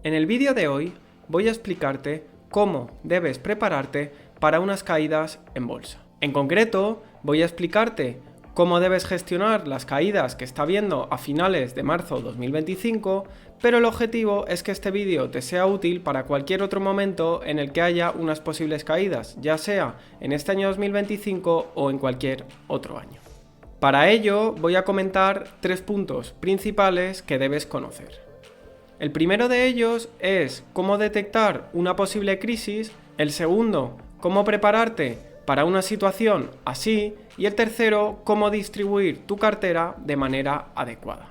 En el vídeo de hoy voy a explicarte cómo debes prepararte para unas caídas en bolsa. En concreto, voy a explicarte cómo debes gestionar las caídas que está habiendo a finales de marzo 2025, pero el objetivo es que este vídeo te sea útil para cualquier otro momento en el que haya unas posibles caídas, ya sea en este año 2025 o en cualquier otro año. Para ello voy a comentar 3 puntos principales que debes conocer. El primero de ellos es cómo detectar una posible crisis, el segundo, cómo prepararte para una situación así, y el tercero, cómo distribuir tu cartera de manera adecuada.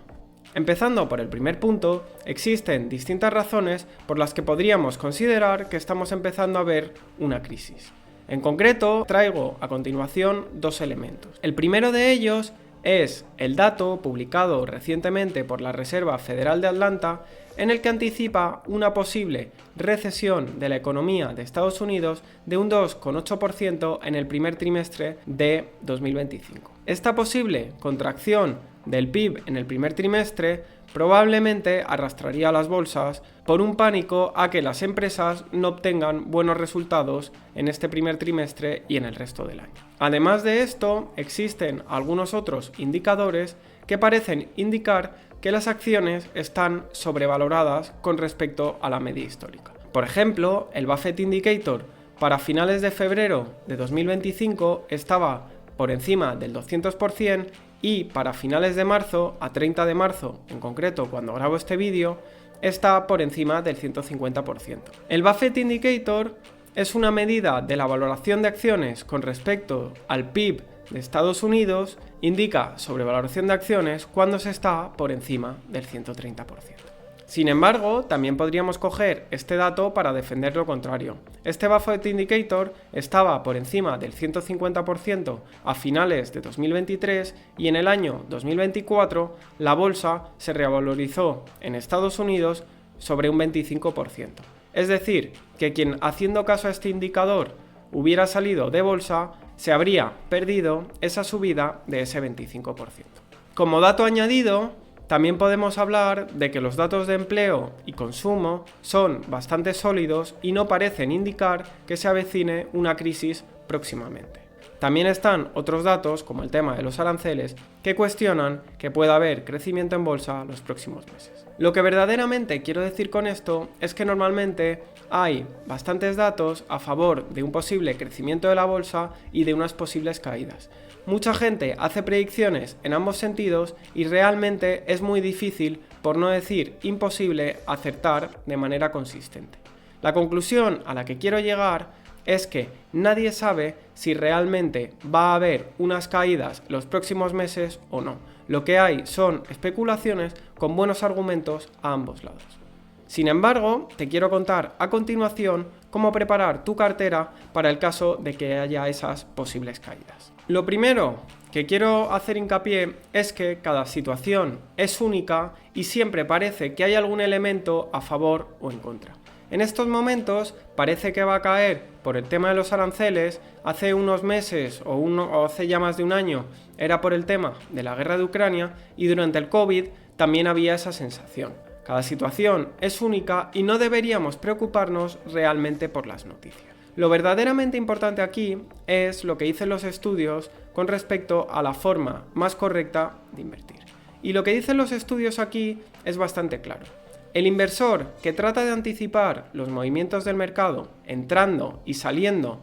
Empezando por el primer punto, existen distintas razones por las que podríamos considerar que estamos empezando a ver una crisis. En concreto, traigo a continuación 2 elementos. El primero de ellos es el dato publicado recientemente por la Reserva Federal de Atlanta, en el que anticipa una posible recesión de la economía de Estados Unidos de un 2,8% en el primer trimestre de 2025. Esta posible contracción del PIB en el primer trimestre probablemente arrastraría a las bolsas por un pánico a que las empresas no obtengan buenos resultados en este primer trimestre y en el resto del año. Además de esto, existen algunos otros indicadores que parecen indicar que las acciones están sobrevaloradas con respecto a la media histórica. Por ejemplo, el Buffett Indicator para finales de febrero de 2025 estaba por encima del 200% y para finales de marzo, a 30 de marzo en concreto cuando grabo este vídeo, está por encima del 150%. El Buffett Indicator es una medida de la valoración de acciones con respecto al PIB de Estados Unidos, indica sobrevaloración de acciones cuando se está por encima del 130%. Sin embargo, también podríamos coger este dato para defender lo contrario. Este Buffett Indicator estaba por encima del 150% a finales de 2023 y en el año 2024 la bolsa se revalorizó en Estados Unidos sobre un 25%. Es decir, que quien haciendo caso a este indicador hubiera salido de bolsa se habría perdido esa subida de ese 25%. Como dato añadido, también podemos hablar de que los datos de empleo y consumo son bastante sólidos y no parecen indicar que se avecine una crisis próximamente. También están otros datos, como el tema de los aranceles, que cuestionan que pueda haber crecimiento en bolsa los próximos meses. Lo que verdaderamente quiero decir con esto es que normalmente hay bastantes datos a favor de un posible crecimiento de la bolsa y de unas posibles caídas. Mucha gente hace predicciones en ambos sentidos y realmente es muy difícil, por no decir imposible, acertar de manera consistente. La conclusión a la que quiero llegar es que nadie sabe si realmente va a haber unas caídas los próximos meses o no. Lo que hay son especulaciones con buenos argumentos a ambos lados. Sin embargo, te quiero contar a continuación cómo preparar tu cartera para el caso de que haya esas posibles caídas. Lo primero que quiero hacer hincapié es que cada situación es única y siempre parece que hay algún elemento a favor o en contra. En estos momentos parece que va a caer por el tema de los aranceles. Hace unos meses o hace ya más de un año era por el tema de la guerra de Ucrania y durante el COVID también había esa sensación. Cada situación es única y no deberíamos preocuparnos realmente por las noticias. Lo verdaderamente importante aquí es lo que dicen los estudios con respecto a la forma más correcta de invertir. Y lo que dicen los estudios aquí es bastante claro. El inversor que trata de anticipar los movimientos del mercado, entrando y saliendo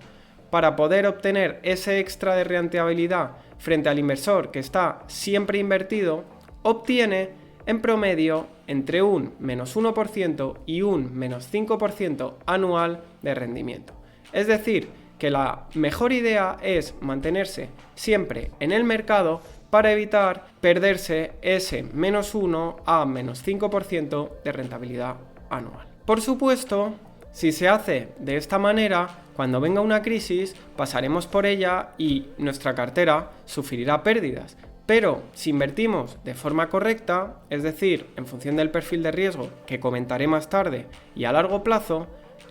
para poder obtener ese extra de rentabilidad frente al inversor que está siempre invertido, obtiene en promedio entre un -1% y un -5% anual de rendimiento. Es decir, que la mejor idea es mantenerse siempre en el mercado para evitar perderse ese -1 a -5% de rentabilidad anual. Por supuesto, si se hace de esta manera, cuando venga una crisis pasaremos por ella y nuestra cartera sufrirá pérdidas. Pero si invertimos de forma correcta, es decir, en función del perfil de riesgo que comentaré más tarde y a largo plazo,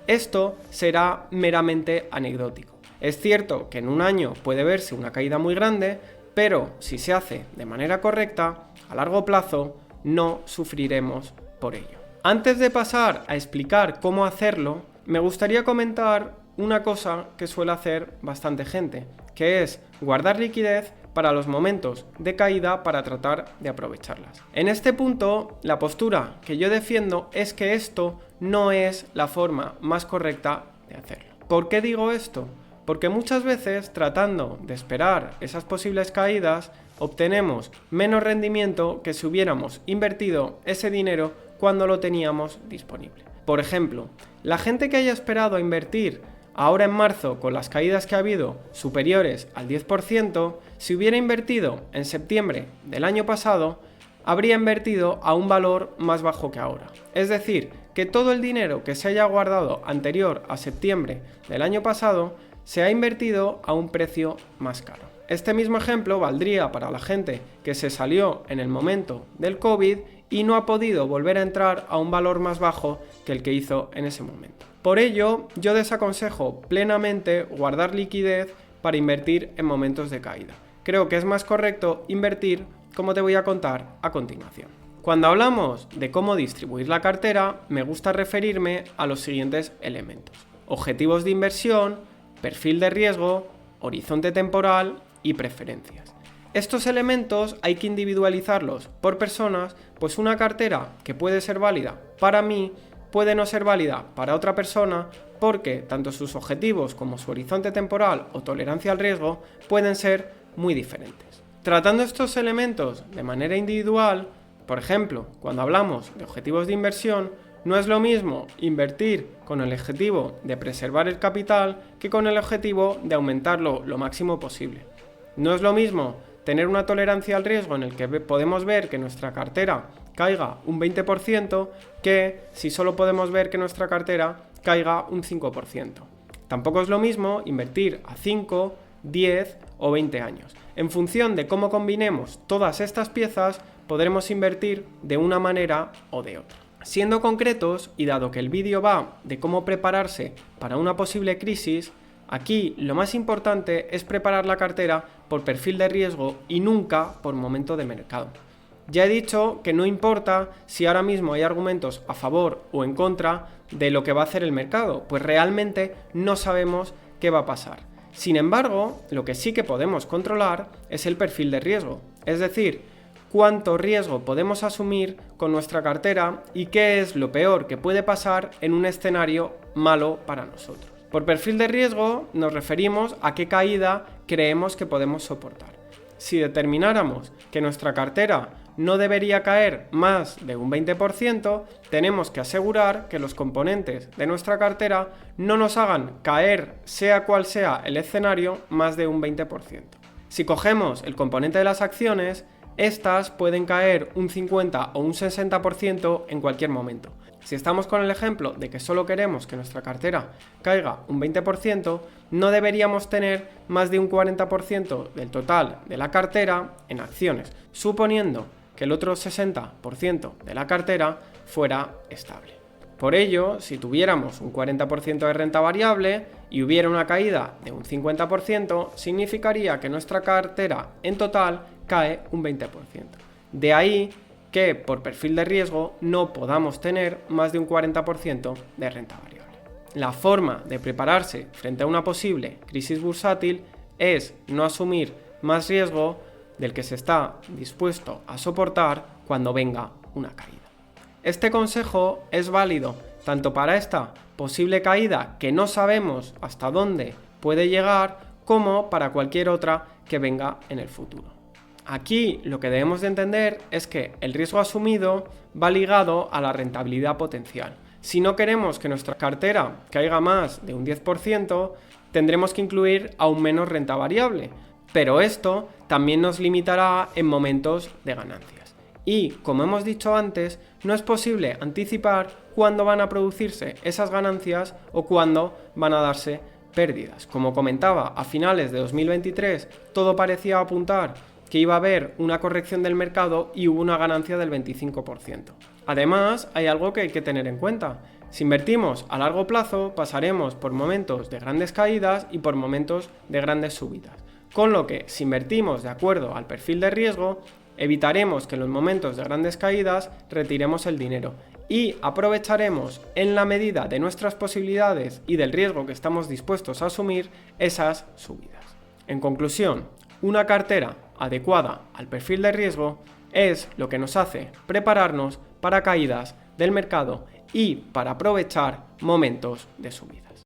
esto será meramente anecdótico. Es cierto que en un año puede verse una caída muy grande, pero si se hace de manera correcta, a largo plazo no sufriremos por ello. Antes de pasar a explicar cómo hacerlo, me gustaría comentar una cosa que suele hacer bastante gente, que es guardar liquidez para los momentos de caída para tratar de aprovecharlas. En este punto, la postura que yo defiendo es que esto no es la forma más correcta de hacerlo. ¿Por qué digo esto? Porque muchas veces, tratando de esperar esas posibles caídas, obtenemos menos rendimiento que si hubiéramos invertido ese dinero cuando lo teníamos disponible. Por ejemplo, la gente que haya esperado a invertir ahora en marzo con las caídas que ha habido superiores al 10%, si hubiera invertido en septiembre del año pasado, habría invertido a un valor más bajo que ahora. Es decir, que todo el dinero que se haya guardado anterior a septiembre del año pasado se ha invertido a un precio más caro. Este mismo ejemplo valdría para la gente que se salió en el momento del COVID y no ha podido volver a entrar a un valor más bajo que el que hizo en ese momento. Por ello, yo desaconsejo plenamente guardar liquidez para invertir en momentos de caída. Creo que es más correcto invertir, como te voy a contar a continuación. Cuando hablamos de cómo distribuir la cartera, me gusta referirme a los siguientes elementos: objetivos de inversión, perfil de riesgo, horizonte temporal y preferencias. Estos elementos hay que individualizarlos por personas, pues una cartera que puede ser válida para mí puede no ser válida para otra persona, porque tanto sus objetivos como su horizonte temporal o tolerancia al riesgo pueden ser muy diferentes. Tratando estos elementos de manera individual, por ejemplo, cuando hablamos de objetivos de inversión, no es lo mismo invertir con el objetivo de preservar el capital que con el objetivo de aumentarlo lo máximo posible. No es lo mismo tener una tolerancia al riesgo en el que podemos ver que nuestra cartera caiga un 20% que si solo podemos ver que nuestra cartera caiga un 5%. Tampoco es lo mismo invertir a 5, 10 o 20 años. En función de cómo combinemos todas estas piezas, podremos invertir de una manera o de otra. Siendo concretos, y dado que el vídeo va de cómo prepararse para una posible crisis, aquí lo más importante es preparar la cartera por perfil de riesgo y nunca por momento de mercado. Ya he dicho que no importa si ahora mismo hay argumentos a favor o en contra de lo que va a hacer el mercado, pues realmente no sabemos qué va a pasar. Sin embargo, lo que sí que podemos controlar es el perfil de riesgo, es decir, cuánto riesgo podemos asumir con nuestra cartera y qué es lo peor que puede pasar en un escenario malo para nosotros. Por perfil de riesgo nos referimos a qué caída creemos que podemos soportar. Si determináramos que nuestra cartera no debería caer más de un 20%, tenemos que asegurar que los componentes de nuestra cartera no nos hagan caer, sea cual sea el escenario, más de un 20%. Si cogemos el componente de las acciones, estas pueden caer un 50 o un 60% en cualquier momento. Si estamos con el ejemplo de que solo queremos que nuestra cartera caiga un 20%, no deberíamos tener más de un 40% del total de la cartera en acciones, suponiendo que el otro 60% de la cartera fuera estable. Por ello, si tuviéramos un 40% de renta variable y hubiera una caída de un 50%, significaría que nuestra cartera en total cae un 20%. De ahí que por perfil de riesgo no podamos tener más de un 40% de renta variable. La forma de prepararse frente a una posible crisis bursátil es no asumir más riesgo del que se está dispuesto a soportar cuando venga una caída. Este consejo es válido tanto para esta posible caída que no sabemos hasta dónde puede llegar, como para cualquier otra que venga en el futuro. Aquí lo que debemos de entender es que el riesgo asumido va ligado a la rentabilidad potencial. Si no queremos que nuestra cartera caiga más de un 10%, tendremos que incluir aún menos renta variable, pero esto también nos limitará en momentos de ganancias. Y, como hemos dicho antes, no es posible anticipar cuándo van a producirse esas ganancias o cuándo van a darse pérdidas. Como comentaba, a finales de 2023 todo parecía apuntar que iba a haber una corrección del mercado y hubo una ganancia del 25%. Además, hay algo que hay que tener en cuenta. Si invertimos a largo plazo, pasaremos por momentos de grandes caídas y por momentos de grandes subidas. Con lo que, si invertimos de acuerdo al perfil de riesgo, evitaremos que en los momentos de grandes caídas retiremos el dinero y aprovecharemos en la medida de nuestras posibilidades y del riesgo que estamos dispuestos a asumir esas subidas. En conclusión, una cartera adecuada al perfil de riesgo es lo que nos hace prepararnos para caídas del mercado y para aprovechar momentos de subida.